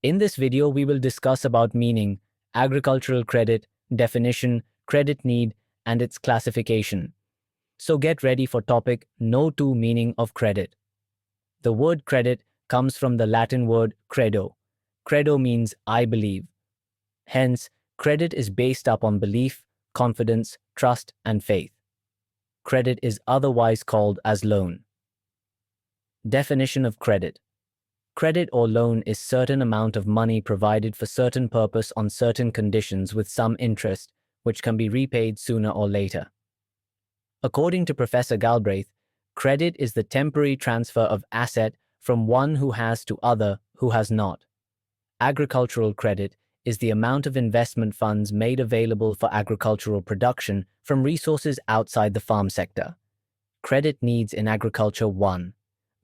In this video, we will discuss about meaning, agricultural credit, definition, credit need, and its classification. So get ready for topic No to meaning of credit. The word credit comes from the Latin word credo. Credo means I believe. Hence, credit is based upon belief, confidence, trust, and faith. Credit is otherwise called as loan. Definition of credit. Credit or loan is certain amount of money provided for certain purpose on certain conditions with some interest, which can be repaid sooner or later. According to Professor Galbraith, credit is the temporary transfer of asset from one who has to other who has not. Agricultural credit is the amount of investment funds made available for agricultural production from resources outside the farm sector. Credit needs in agriculture: 1.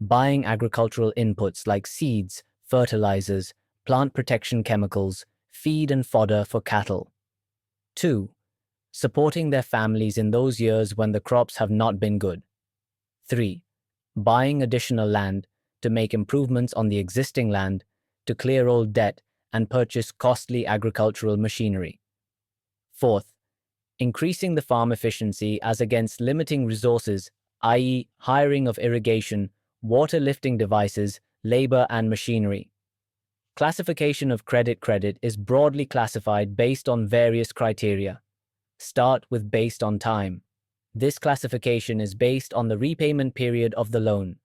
Buying agricultural inputs like seeds, fertilizers, plant protection chemicals, feed and fodder for cattle. 2. Supporting their families in those years when the crops have not been good. 3. Buying additional land to make improvements on the existing land, to clear old debt and purchase costly agricultural machinery. 4th, increasing the farm efficiency as against limiting resources, i.e., hiring of irrigation, water lifting devices, labor and machinery. Classification of credit. Credit is broadly classified based on various criteria. Start with based on time. This classification is based on the repayment period of the loan.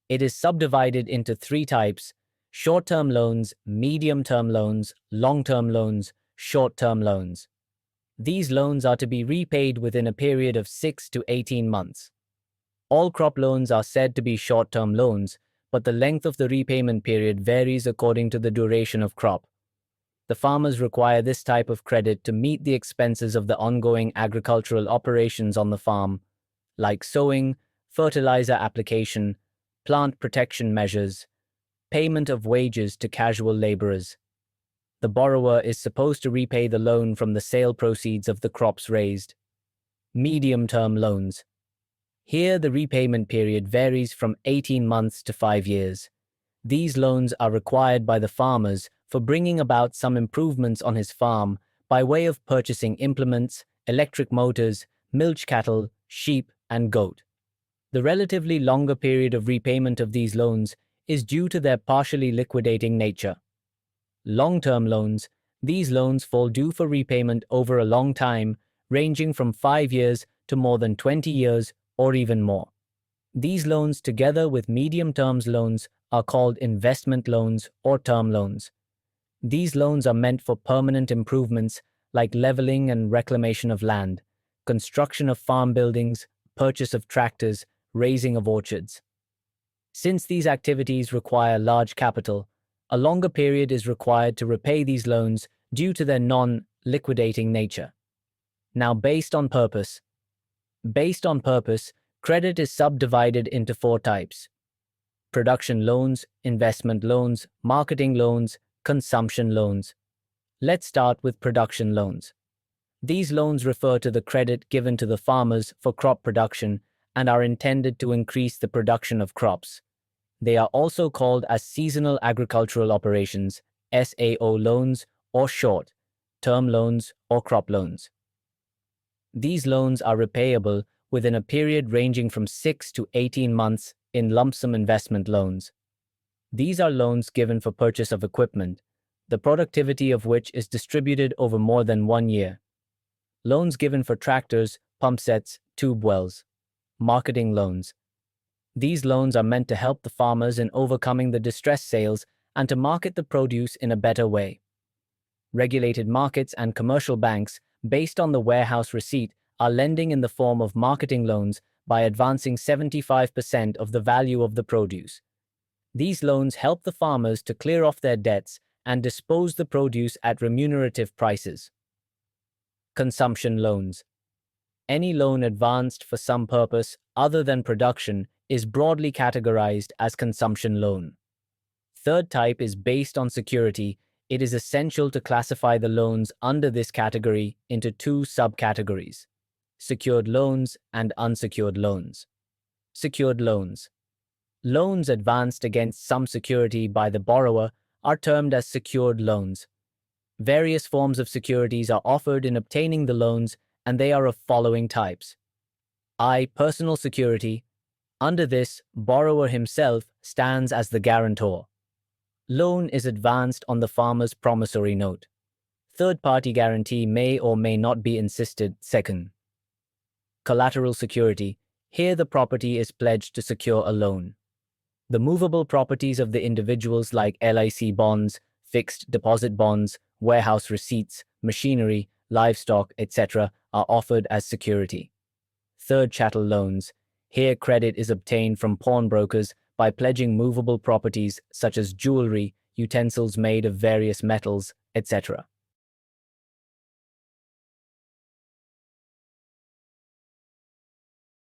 It is subdivided into 3 types: short-term loans, medium-term loans, long-term loans, short-term loans. These loans are to be repaid within a period of 6 to 18 months. All crop loans are said to be short-term loans, but the length of the repayment period varies according to the duration of crop. The farmers require this type of credit to meet the expenses of the ongoing agricultural operations on the farm, like sowing, fertilizer application, plant protection measures, payment of wages to casual laborers. The borrower is supposed to repay the loan from the sale proceeds of the crops raised. Medium-term loans. Here, the repayment period varies from 18 months to 5 years. These loans are required by the farmers for bringing about some improvements on his farm by way of purchasing implements, electric motors, milch cattle, sheep, and goat. The relatively longer period of repayment of these loans is due to their partially liquidating nature. Long-term loans. These loans fall due for repayment over a long time, ranging from 5 years to more than 20 years or even more. These loans, together with medium-term loans, are called investment loans or term loans. These loans are meant for permanent improvements like leveling and reclamation of land, construction of farm buildings, purchase of tractors, raising of orchards. Since these activities require large capital, a longer period is required to repay these loans due to their non-liquidating nature. Now, based on purpose. Based on purpose, credit is subdivided into 4 types: production loans, investment loans, marketing loans, consumption loans. Let's start with production loans. These loans refer to the credit given to the farmers for crop production and are intended to increase the production of crops. They are also called as seasonal agricultural operations, SAO loans, or short-term loans or crop loans. These loans are repayable within a period ranging from 6 to 18 months in lump sum investment loans. These are loans given for purchase of equipment, the productivity of which is distributed over more than 1 year. Loans given for tractors, pump sets, tube wells. Marketing loans. These loans are meant to help the farmers in overcoming the distressed sales and to market the produce in a better way. Regulated markets and commercial banks, based on the warehouse receipt, are lending in the form of marketing loans by advancing 75% of the value of the produce. These loans help the farmers to clear off their debts and dispose the produce at remunerative prices. Consumption loans. Any loan advanced for some purpose other than production is broadly categorized as consumption loan. Third type is based on security. It is essential to classify the loans under this category into 2 subcategories: secured loans and unsecured loans. Secured loans. Loans advanced against some security by the borrower are termed as secured loans. Various forms of securities are offered in obtaining the loans, and they are of following types. I. Personal security. Under this, borrower himself stands as the guarantor. Loan is advanced on the farmer's promissory note. Third-party guarantee may or may not be insisted. Second. Collateral security. Here the property is pledged to secure a loan. The movable properties of the individuals like LIC bonds, fixed deposit bonds, warehouse receipts, machinery, livestock, etc. are offered as security. Third, chattel loans. Here credit is obtained from pawnbrokers by pledging movable properties such as jewelry, utensils made of various metals, etc.